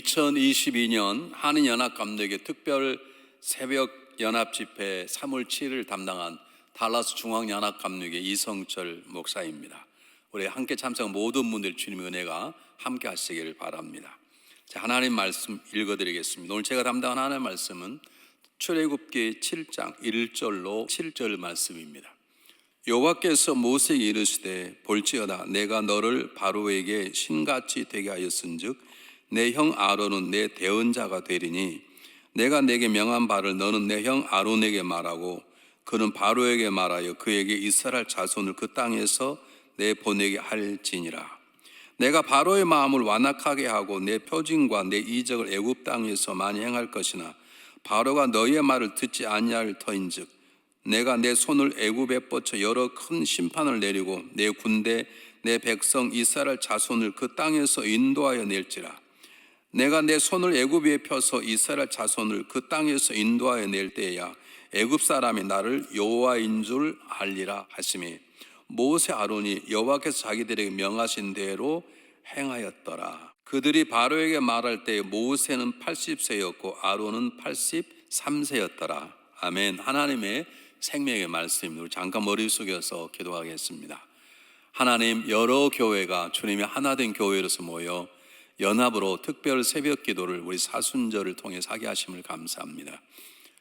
2022년 한인연합감독의 특별 새벽 연합집회 3월 7일 담당한 달라스 중앙연합감독의 이성철 목사입니다. 우리 함께 참석한 모든 분들 주님의 은혜가 함께 하시기를 바랍니다. 자, 하나님 말씀 읽어드리겠습니다. 오늘 제가 담당한 하나님의 말씀은 출애굽기 7장 1절로 7절 말씀입니다. 여호와께서 모세에게 이르시되 볼지어다 내가 너를 바로에게 신같이 되게 하였은즉 내 형 아론은 내 대언자가 되리니 내가 내게 명한 바를 너는 내 형 아론에게 말하고 그는 바로에게 말하여 그에게 이스라엘 자손을 그 땅에서 내 보내게 할지니라. 내가 바로의 마음을 완악하게 하고 내 표징과 내 이적을 애굽 땅에서 많이 행할 것이나 바로가 너희의 말을 듣지 아니할 터인즉 내가 내 손을 애굽에 뻗쳐 여러 큰 심판을 내리고 내 군대 내 백성 이스라엘 자손을 그 땅에서 인도하여 낼지라. 내가 내 손을 애굽 위에 펴서 이스라엘 자손을 그 땅에서 인도하여 낼 때야 애굽 사람이 나를 여호와인 줄 알리라 하시매 모세 아론이 여호와께서 자기들에게 명하신 대로 행하였더라. 그들이 바로에게 말할 때 모세는 80세였고 아론은 83세였더라. 아멘. 하나님의 생명의 말씀입니다. 우리 잠깐 머리 숙여서 기도하겠습니다. 하나님, 여러 교회가 주님의 하나된 교회로서 모여 연합으로 특별 새벽 기도를 우리 사순절을 통해 하게 하심을 감사합니다.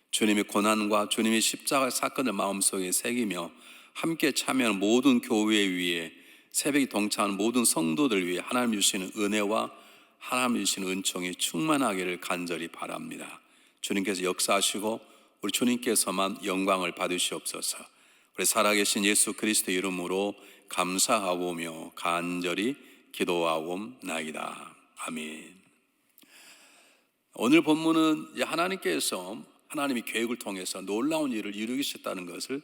주님의 고난과 주님의 십자가 사건을 마음속에 새기며 함께 참여하는 모든 교회 위에 새벽에 동참하는 모든 성도들 위해 하나님 주시는 은혜와 하나님 주시는 은총이 충만하기를 간절히 바랍니다. 주님께서 역사하시고 우리 주님께서만 영광을 받으시옵소서. 우리 살아계신 예수 그리스도의 이름으로 감사하오며 간절히 기도하옵나이다. 아멘. 오늘 본문은 하나님께서 하나님의 계획을 통해서 놀라운 일을 이루시겠다는 것을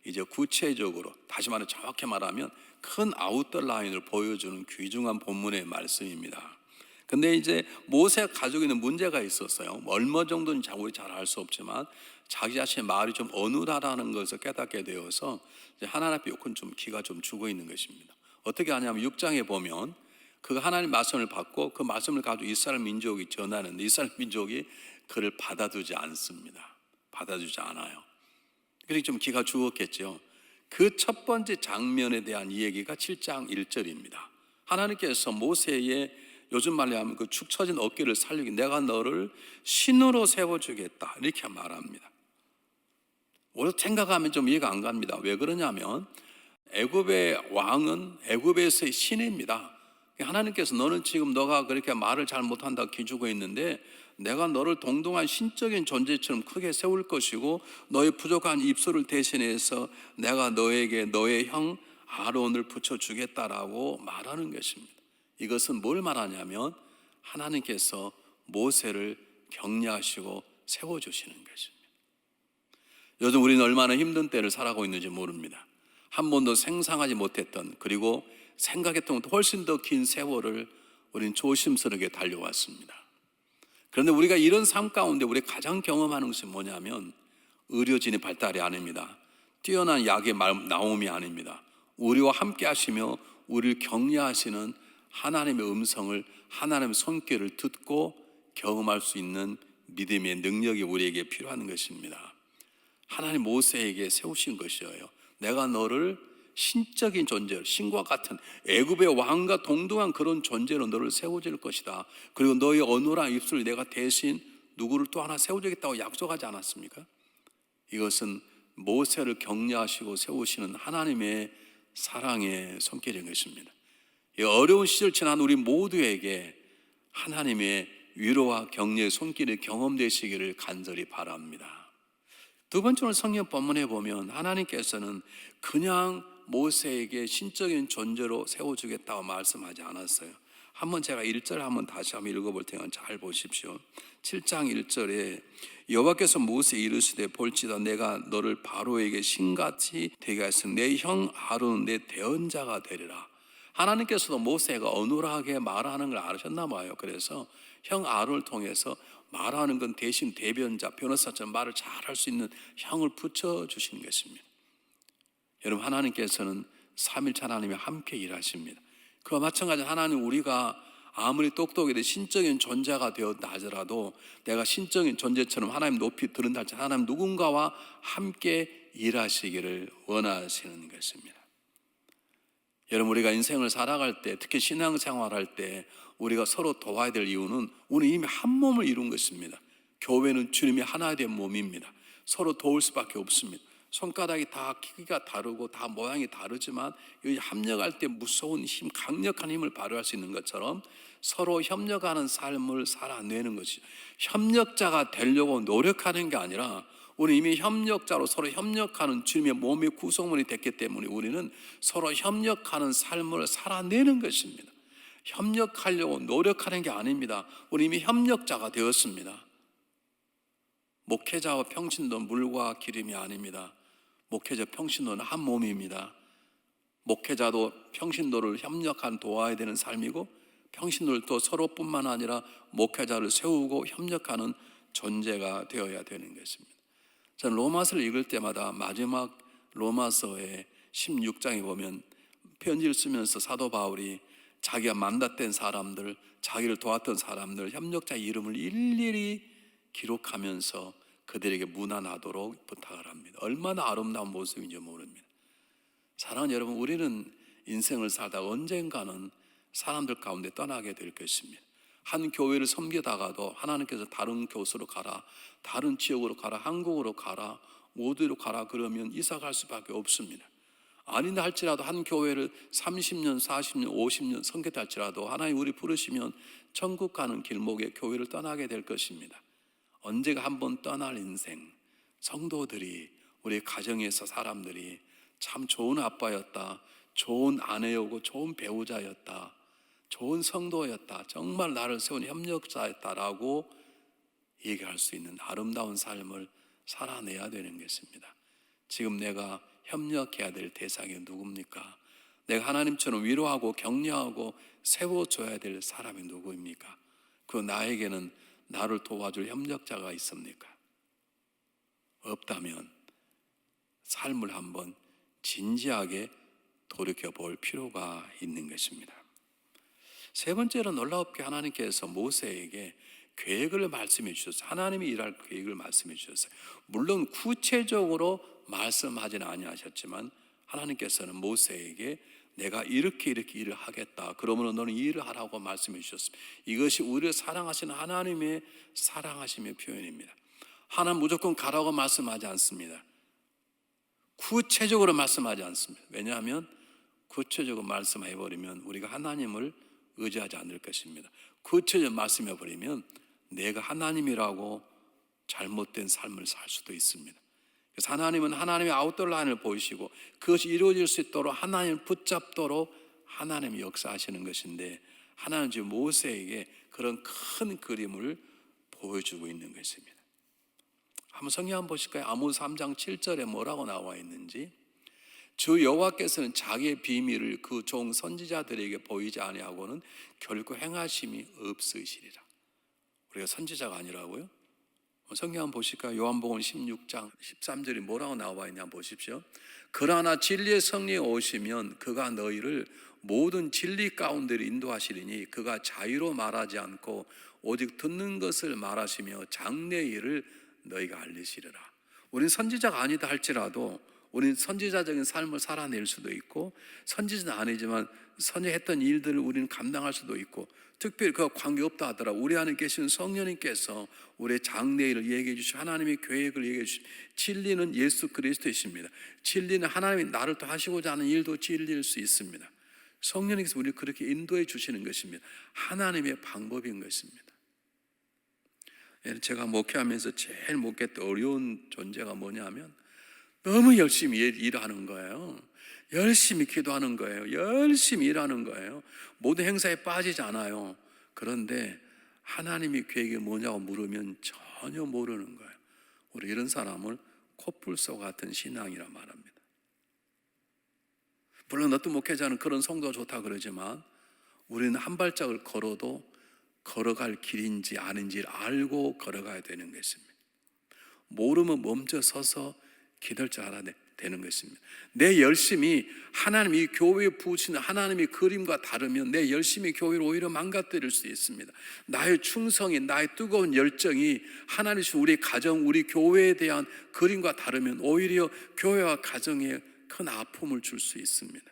이제 구체적으로, 다시 말해 정확히 말하면 큰 아웃라인을 보여주는 귀중한 본문의 말씀입니다. 근데 이제 모세가 가지고 있는 문제가 있었어요. 얼마 정도는 우리 잘 알 수 없지만 자기 자신의 말이 좀 어눌하다는 것을 깨닫게 되어서 이제 하나님 앞에 요건 좀 기가 좀 죽어 있는 것입니다. 어떻게 하냐면 6장에 보면 그 하나님 말씀을 받고 그 말씀을 가지고 이스라엘 민족이 전하는데 이스라엘 민족이 그를 받아두지 않습니다. 받아주지 않아요. 그래서 좀 기가 죽었겠죠. 그 첫 번째 장면에 대한 이야기가 7장 1절입니다. 하나님께서 모세의 요즘 말로 하면 그 축 처진 어깨를 살리기 내가 너를 신으로 세워주겠다 이렇게 말합니다. 오늘 생각하면 좀 이해가 안 갑니다. 왜 그러냐면 애굽의 왕은 애굽에서의 신입니다. 하나님께서 너는 지금 너가 그렇게 말을 잘 못한다고 기죽어 있는데 내가 너를 동등한 신적인 존재처럼 크게 세울 것이고 너의 부족한 입술을 대신해서 내가 너에게 너의 형 아론을 붙여주겠다라고 말하는 것입니다. 이것은 뭘 말하냐면 하나님께서 모세를 격려하시고 세워주시는 것입니다. 요즘 우리는 얼마나 힘든 때를 살아가고 있는지 모릅니다. 한 번도 생상하지 못했던 그리고 생각했던 것보다 훨씬 더 긴 세월을 우리는 조심스럽게 달려왔습니다. 그런데 우리가 이런 삶 가운데 우리가 가장 경험하는 것이 뭐냐면 의료진의 발달이 아닙니다. 뛰어난 약의 나옴이 아닙니다. 우리와 함께 하시며 우리를 격려하시는 하나님의 음성을, 하나님의 손길을 듣고 경험할 수 있는 믿음의 능력이 우리에게 필요한 것입니다. 하나님 모세에게 세우신 것이에요. 내가 너를 신적인 존재로, 신과 같은 애굽의 왕과 동등한 그런 존재로 너를 세워줄 것이다. 그리고 너의 어눌한 입술을 내가 대신 누구를 또 하나 세워주겠다고 약속하지 않았습니까? 이것은 모세를 격려하시고 세우시는 하나님의 사랑의 손길인 것입니다. 이 어려운 시절 지난 우리 모두에게 하나님의 위로와 격려의 손길이 경험되시기를 간절히 바랍니다. 두 번째로 성경 본문에 보면 하나님께서는 그냥 모세에게 신적인 존재로 세워주겠다고 말씀하지 않았어요. 한번 제가 1절 한번 다시 한번 읽어볼 테니까 잘 보십시오. 7장 1절에 여호와께서 모세에 이르시되 볼지다 내가 너를 바로에게 신같이 되게 하였으니 내 형 아론은 내 대언자가 되리라. 하나님께서도 모세가 어눌하게 말하는 걸 아셨나 봐요. 그래서 형 아론을 통해서 말하는 건 대신 대변자, 변호사처럼 말을 잘할 수 있는 형을 붙여주시는 것입니다. 여러분, 하나님께서는 삼일체 하나님이 함께 일하십니다. 그와 마찬가지로 하나님 우리가 아무리 똑똑해도 신적인 존재가 되었다 하더라도 내가 신적인 존재처럼 하나님 높이 들은다 할지라도 하나님 누군가와 함께 일하시기를 원하시는 것입니다. 여러분, 우리가 인생을 살아갈 때, 특히 신앙생활할 때 우리가 서로 도와야 될 이유는 우리 이미 한 몸을 이룬 것입니다. 교회는 주님이 하나 된 몸입니다. 서로 도울 수밖에 없습니다. 손가락이 다 크기가 다르고 다 모양이 다르지만 협력할 때 무서운 힘, 강력한 힘을 발휘할 수 있는 것처럼 서로 협력하는 삶을 살아내는 것이죠. 협력자가 되려고 노력하는 게 아니라 우리 이미 협력자로 서로 협력하는 주님의 몸의 구성원이 됐기 때문에 우리는 서로 협력하는 삶을 살아내는 것입니다. 협력하려고 노력하는 게 아닙니다. 우리 이미 협력자가 되었습니다. 목회자와 평신도는 물과 기름이 아닙니다. 목회자, 평신도는 한 몸입니다. 목회자도 평신도를 협력한 도와야 되는 삶이고 평신도도 서로뿐만 아니라 목회자를 세우고 협력하는 존재가 되어야 되는 것입니다. 저는 로마서를 읽을 때마다 마지막 로마서의 16장에 보면 편지를 쓰면서 사도 바울이 자기가 만났던 사람들, 자기를 도왔던 사람들, 협력자의 이름을 일일이 기록하면서 그들에게 문안하도록 부탁을 합니다. 얼마나 아름다운 모습인지 모릅니다. 사랑하는 여러분, 우리는 인생을 살다가 언젠가는 사람들 가운데 떠나게 될 것입니다. 한 교회를 섬기다가도 하나님께서 다른 교수로 가라, 다른 지역으로 가라, 한국으로 가라, 어디로 가라 그러면 이사 갈 수밖에 없습니다. 아닌다 할지라도 한 교회를 30년, 40년, 50년 섬겼다 할지라도 하나님 우리 부르시면 천국 가는 길목에 교회를 떠나게 될 것입니다. 언제가 한번 떠날 인생, 성도들이 우리 가정에서 사람들이 참 좋은 아빠였다, 좋은 아내였고 좋은 배우자였다, 좋은 성도였다, 정말 나를 세운 협력자였다라고 얘기할 수 있는 아름다운 삶을 살아내야 되는 것입니다. 지금 내가 협력해야 될 대상이 누굽니까? 내가 하나님처럼 위로하고 격려하고 세워줘야 될 사람이 누구입니까? 그 나에게는 나를 도와줄 협력자가 있습니까? 없다면 삶을 한번 진지하게 돌이켜볼 필요가 있는 것입니다. 세 번째로 놀랍게 하나님께서 모세에게 계획을 말씀해 주셨어요. 하나님이 일할 계획을 말씀해 주셨어요. 물론 구체적으로 말씀하지는 아니하셨지만 하나님께서는 모세에게 내가 이렇게 일을 하겠다, 그러면 너는 이 일을 하라고 말씀해 주셨습니다. 이것이 우리를 사랑하시는 하나님의 사랑하심의 표현입니다. 하나님 무조건 가라고 말씀하지 않습니다. 구체적으로 말씀하지 않습니다. 왜냐하면 구체적으로 말씀해버리면 우리가 하나님을 의지하지 않을 것입니다. 구체적으로 말씀해버리면 내가 하나님이라고 잘못된 삶을 살 수도 있습니다. 그래서 하나님은 하나님의 아웃도어 라인을 보이시고 그것이 이루어질 수 있도록 하나님을 붙잡도록 하나님이 역사하시는 것인데 하나님은 지금 모세에게 그런 큰 그림을 보여주고 있는 것입니다. 한번 성경 한번 보실까요? 아모스 3장 7절에 뭐라고 나와 있는지. 주 여호와께서는 자기의 비밀을 그 종 선지자들에게 보이지 아니하고는 결코 행하심이 없으시리라. 우리가 선지자가 아니라고요? 성경 한번 보실까요? 요한복음 16장 13절이 뭐라고 나와 있냐 보십시오. 그러나 진리의 성령이 오시면 그가 너희를 모든 진리 가운데로 인도하시리니 그가 자유로 말하지 않고 오직 듣는 것을 말하시며 장래의 일을 너희가 알리시리라. 우리는 선지자가 아니다 할지라도 우리는 선지자적인 삶을 살아낼 수도 있고 선지자는 아니지만 선지했던 일들을 우리는 감당할 수도 있고 특별히 그와 관계없다 하더라도 우리 안에 계신 성령님께서 우리의 장래일을 얘기해 주시고 하나님의 계획을 얘기해 주시고 진리는 예수 그리스도이십니다. 진리는 하나님이 나를 또 하시고자 하는 일도 진리일 수 있습니다. 성령님께서 우리를 그렇게 인도해 주시는 것입니다. 하나님의 방법인 것입니다. 제가 목회하면서 제일 목회했던 어려운 존재가 뭐냐면 너무 열심히 일하는 거예요. 열심히 기도하는 거예요. 열심히 일하는 거예요. 모든 행사에 빠지지 않아요. 그런데 하나님의 계획이 뭐냐고 물으면 전혀 모르는 거예요. 우리 이런 사람을 코뿔소 같은 신앙이라 말합니다. 물론 어떤 목회자는 그런 성도가 좋다 그러지만 우리는 한 발짝을 걸어도 걸어갈 길인지 아닌지를 알고 걸어가야 되는 것입니다. 모르면 멈춰 서서 기도할 줄 알아야 돼. 되는 것입니다. 내 열심이 하나님이 교회에 부으시는 하나님의 그림과 다르면 내 열심이 교회를 오히려 망가뜨릴 수 있습니다. 나의 충성이, 나의 뜨거운 열정이 하나님 주신 우리 가정, 우리 교회에 대한 그림과 다르면 오히려 교회와 가정에 큰 아픔을 줄 수 있습니다.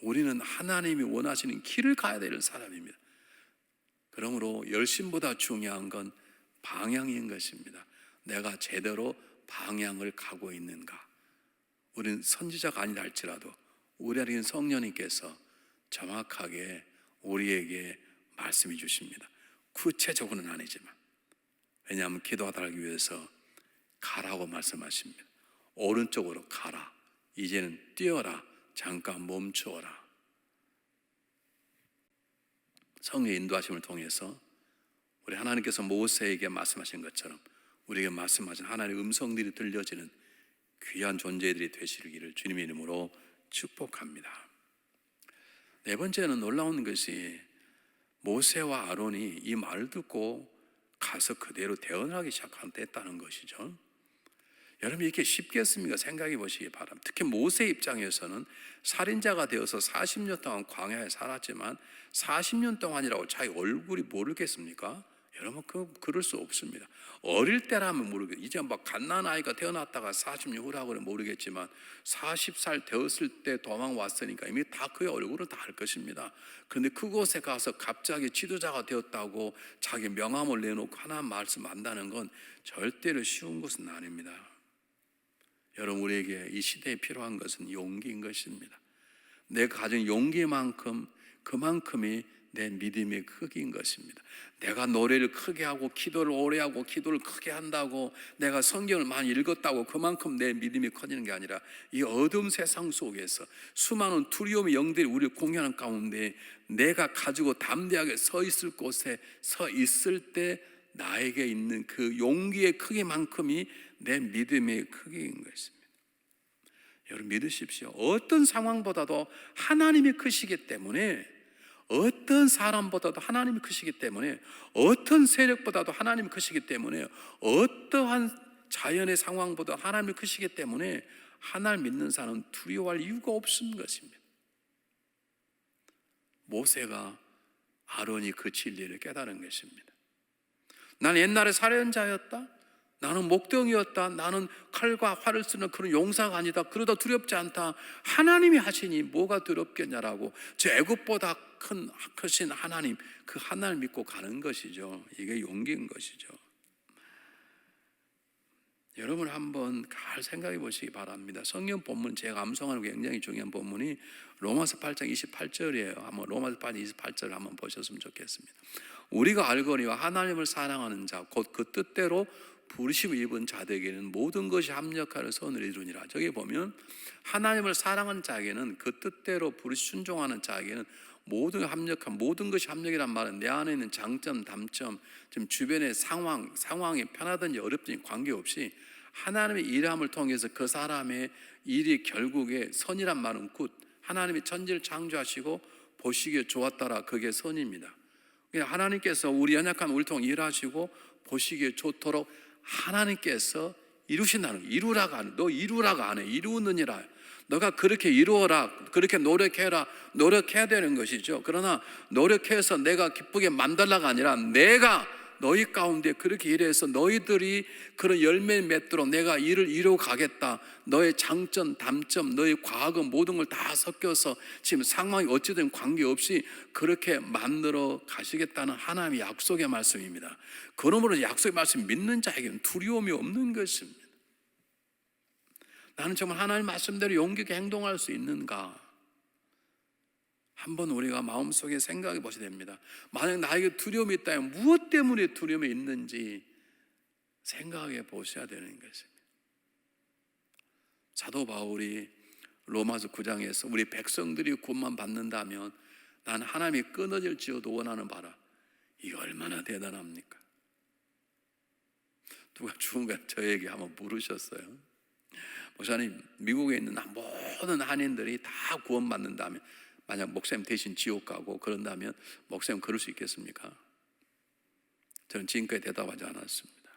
우리는 하나님이 원하시는 길을 가야 될 사람입니다. 그러므로 열심보다 중요한 건 방향인 것입니다. 내가 제대로 방향을 가고 있는가? 우리는 선지자가 아니다 할지라도 우리 안에 성령님께서 정확하게 우리에게 말씀해 주십니다. 구체적으로는 아니지만, 왜냐하면 기도하기 위해서 가라고 말씀하십니다. 오른쪽으로 가라, 이제는 뛰어라, 잠깐 멈추어라. 성령의 인도하심을 통해서 우리 하나님께서 모세에게 말씀하신 것처럼 우리에게 말씀하신 하나님의 음성들이 들려지는 귀한 존재들이 되시기를 주님의 이름으로 축복합니다. 네 번째는 놀라운 것이 모세와 아론이 이 말을 듣고 가서 그대로 대언하기 시작했다는 것이죠. 여러분, 이렇게 쉽겠습니까? 생각해 보시기 바랍니다. 특히 모세 입장에서는 살인자가 되어서 40년 동안 광야에 살았지만 40년 동안이라고 자기 얼굴이 모르겠습니까? 여러분, 그럴 수 없습니다. 어릴 때라면 모르겠어요. 이제 막 갓난 아이가 태어났다가 40년 후라고는 모르겠지만 40살 되었을 때 도망 왔으니까 이미 다 그의 얼굴은 다 알 것입니다. 그런데 그곳에 가서 갑자기 지도자가 되었다고 자기 명함을 내놓고 하나님 말씀 안다는 건 절대로 쉬운 것은 아닙니다. 여러분, 우리에게 이 시대에 필요한 것은 용기인 것입니다. 내가 가진 용기만큼 그만큼이 내 믿음의 크기인 것입니다. 내가 노래를 크게 하고 기도를 오래 하고 기도를 크게 한다고 내가 성경을 많이 읽었다고 그만큼 내 믿음이 커지는 게 아니라 이 어두운 세상 속에서 수많은 두려움의 영들이 우리를 공유하는 가운데 내가 가지고 담대하게 서 있을 곳에 서 있을 때 나에게 있는 그 용기의 크기만큼이 내 믿음의 크기인 것입니다. 여러분, 믿으십시오. 어떤 상황보다도 하나님이 크시기 때문에, 어떤 사람보다도 하나님이 크시기 때문에, 어떤 세력보다도 하나님이 크시기 때문에, 어떠한 자연의 상황보다 하나님이 크시기 때문에 하나님 믿는 사람은 두려워할 이유가 없는 것입니다. 모세가 아론이 그 진리를 깨달은 것입니다. 나는 옛날에 살인자였다, 나는 목동이었다, 나는 칼과 활을 쓰는 그런 용사가 아니다, 그러다 두렵지 않다, 하나님이 하시니 뭐가 두렵겠냐라고 저 애굽보다 크신 하나님, 그 하나님을 믿고 가는 것이죠. 이게 용기인 것이죠. 여러분, 한번 잘 생각해 보시기 바랍니다. 성경 본문, 제가 암송하는 굉장히 중요한 본문이 로마서 8장 28절이에요. 한번 로마서 8장 28절을 한번 보셨으면 좋겠습니다. 우리가 알거니와 하나님을 사랑하는 자 곧 그 뜻대로 부르심을 입은 자들에게는 모든 것이 합력하여 선을 이루니라. 저기 보면 하나님을 사랑하는 자에게는, 그 뜻대로 순종하는 자에게는 모든 합력한, 모든 것이 합력이란 말은 내 안에 있는 장점, 단점, 지금 주변의 상황이 편하든지 어렵든지 관계없이 하나님의 일함을 통해서 그 사람의 일이 결국에 선이란 말은 굿, 하나님이 천지를 창조하시고 보시기에 좋았더라, 그게 선입니다. 하나님께서 우리 연약한 우리를 통해 일하시고 보시기에 좋도록 하나님께서 이루신다는, 이루라가 안 해. 너 이루라가 안 해. 이루느니라. 너가 그렇게 이루어라, 그렇게 노력해라, 노력해야 되는 것이죠. 그러나 노력해서 내가 기쁘게 만들라가 아니라 내가 너희 가운데 그렇게 일해서 너희들이 그런 열매 맺도록 내가 일을 이루어 가겠다. 너의 장점, 단점, 너의 과거 모든 걸 다 섞여서 지금 상황이 어찌든 관계없이 그렇게 만들어 가시겠다는 하나님의 약속의 말씀입니다. 그러므로 약속의 말씀 믿는 자에게는 두려움이 없는 것입니다. 나는 정말 하나님 말씀대로 용기 있게 행동할 수 있는가? 한번 우리가 마음속에 생각해 보셔야 됩니다. 만약 나에게 두려움이 있다면 무엇 때문에 두려움이 있는지 생각해 보셔야 되는 것입니다. 사도 바울이 로마서 9장에서 우리 백성들이 구원만 받는다면 난 하나님이 끊어질지어도 원하는 바라, 이게 얼마나 대단합니까? 누가 누군가 저에게 한번 물으셨어요. 목사님, 미국에 있는 모든 한인들이 다 구원받는다면, 만약 목사님 대신 지옥 가고 그런다면 목사님 그럴 수 있겠습니까? 저는 지금까지 대답하지 않았습니다.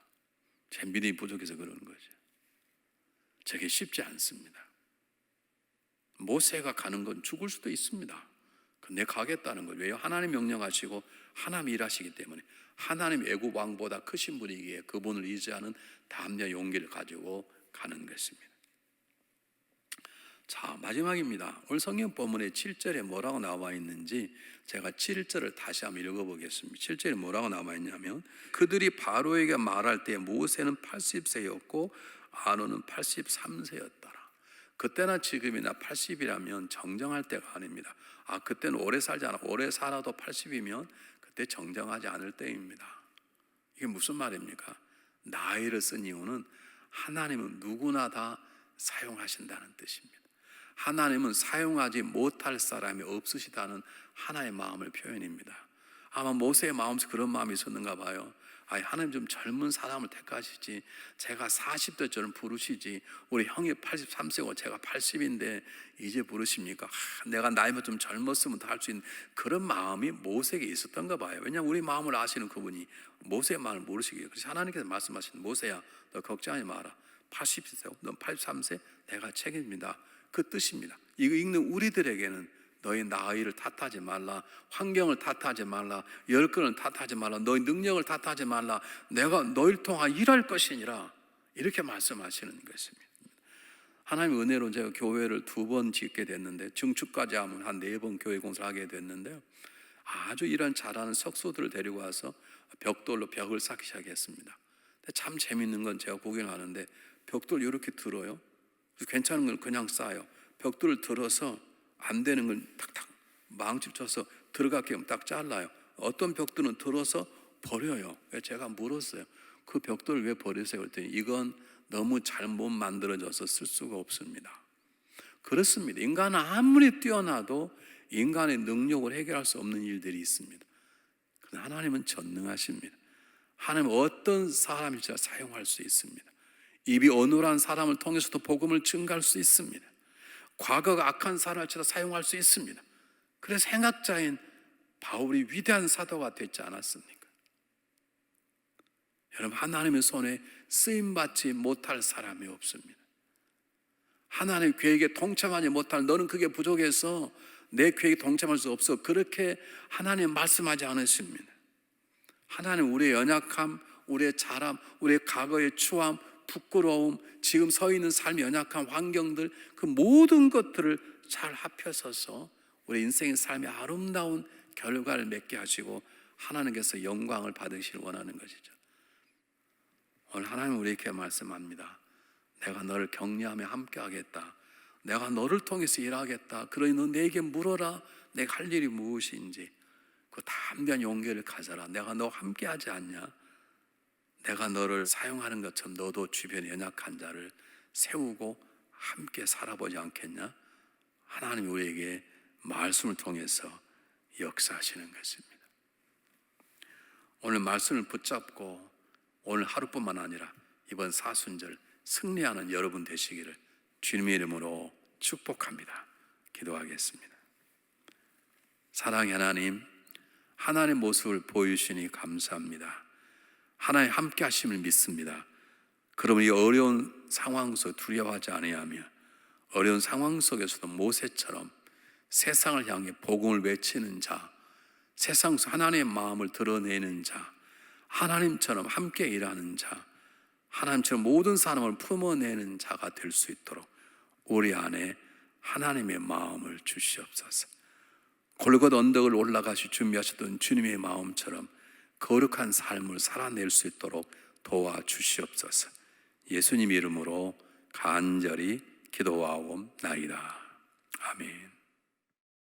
제 믿음이 부족해서 그러는 거죠. 저게 쉽지 않습니다. 모세가 가는 건 죽을 수도 있습니다. 근데 가겠다는 걸 왜요? 하나님 명령하시고 하나님 일하시기 때문에 하나님 애굽 왕보다 크신 분이기에 그분을 의지하는 담대 용기를 가지고 가는 것입니다. 자, 마지막입니다. 오늘 성경 본문의 7절에 뭐라고 나와 있는지 제가 7절을 다시 한번 읽어보겠습니다. 7절에 뭐라고 나와 있냐면 그들이 바로에게 말할 때 모세는 80세였고 아론은 83세였더라. 그때나 지금이나 80이라면 정정할 때가 아닙니다. 그때는 오래 살지 않아. 오래 살아도 80이면 그때 정정하지 않을 때입니다. 이게 무슨 말입니까? 나이를 쓴 이유는 하나님은 누구나 다 사용하신다는 뜻입니다. 하나님은 사용하지 못할 사람이 없으시다는 하나의 마음을 표현입니다. 아마 모세의 마음속에 그런 마음이 있었는가 봐요. 하나님 좀 젊은 사람을 택하시지, 제가 40대 저는 부르시지, 우리 형이 83세고 제가 80인데 이제 부르십니까? 내가 나이만 좀 젊었으면 더 할 수 있는 그런 마음이 모세에게 있었던가 봐요. 왜냐하면 우리 마음을 아시는 그분이 모세의 마음을 모르시기에. 그래서 하나님께서 말씀하시는 모세야, 너 걱정하지 마라. 80세고 넌 83세, 내가 책임집니다. 그 뜻입니다. 이거 읽는 우리들에게는 너의 나이를 탓하지 말라, 환경을 탓하지 말라, 열권을 탓하지 말라, 너의 능력을 탓하지 말라, 내가 너를 통하 일할 것이니라, 이렇게 말씀하시는 것입니다. 하나님의 은혜로 제가 교회를 2번 짓게 됐는데, 증축까지 하면 한 4번 교회 공사를 하게 됐는데요, 아주 이런 잘하는 석소들을 데리고 와서 벽돌로 벽을 쌓기 시작했습니다. 참 재밌는 건 제가 구경하는데 벽돌 이렇게 들어요. 괜찮은 걸 그냥 쌓아요. 벽돌을 들어서 안 되는 걸 탁탁 망집 쳐서 들어가게 하면 딱 잘라요. 어떤 벽돌은 들어서 버려요. 제가 물었어요. 그 벽돌을 왜 버리세요? 그랬더니 이건 너무 잘못 만들어져서 쓸 수가 없습니다. 그렇습니다. 인간은 아무리 뛰어나도 인간의 능력을 해결할 수 없는 일들이 있습니다. 그러나 하나님은 전능하십니다. 하나님은 어떤 사람일지 사용할 수 있습니다. 입이 어눌한 사람을 통해서도 복음을 증가할 수 있습니다. 과거가 악한 사람을 사용할 수 있습니다. 그래서 행악자인 바울이 위대한 사도가 되지 않았습니까? 여러분, 하나님의 손에 쓰임받지 못할 사람이 없습니다. 하나님의 계획에 동참하지 못할, 너는 그게 부족해서 내 계획에 동참할 수 없어, 그렇게 하나님 말씀하지 않으십니다. 하나님 우리의 연약함, 우리의 자람, 우리의 과거의 추함, 부끄러움, 지금 서 있는 삶의 연약한 환경들, 그 모든 것들을 잘 합해서서 우리 인생의 삶의 아름다운 결과를 맺게 하시고 하나님께서 영광을 받으시길 원하는 것이죠. 오늘 하나님 우리에게 말씀합니다. 내가 너를 격려하며 함께 하겠다. 내가 너를 통해서 일하겠다. 그러니 너 내게 물어라. 내가 할 일이 무엇인지. 그 담대한 용기를 가져라. 내가 너와 함께 하지 않냐? 내가 너를 사용하는 것처럼 너도 주변에 연약한 자를 세우고 함께 살아보지 않겠냐? 하나님이 우리에게 말씀을 통해서 역사하시는 것입니다. 오늘 말씀을 붙잡고 오늘 하루뿐만 아니라 이번 사순절 승리하는 여러분 되시기를 주님의 이름으로 축복합니다. 기도하겠습니다. 사랑의 하나님, 하나님의 모습을 보여주시니 감사합니다. 하나님 함께 하심을 믿습니다. 그러면 이 어려운 상황 속 두려워하지 아니하며 어려운 상황 속에서도 모세처럼 세상을 향해 복음을 외치는 자, 세상 속 하나님의 마음을 드러내는 자, 하나님처럼 함께 일하는 자, 하나님처럼 모든 사람을 품어내는 자가 될 수 있도록 우리 안에 하나님의 마음을 주시옵소서. 골고다 언덕을 올라가시 준비하셨던 주님의 마음처럼 거룩한 삶을 살아낼 수 있도록 도와주시옵소서. 예수님 이름으로 간절히 기도하옵나이다. 아멘.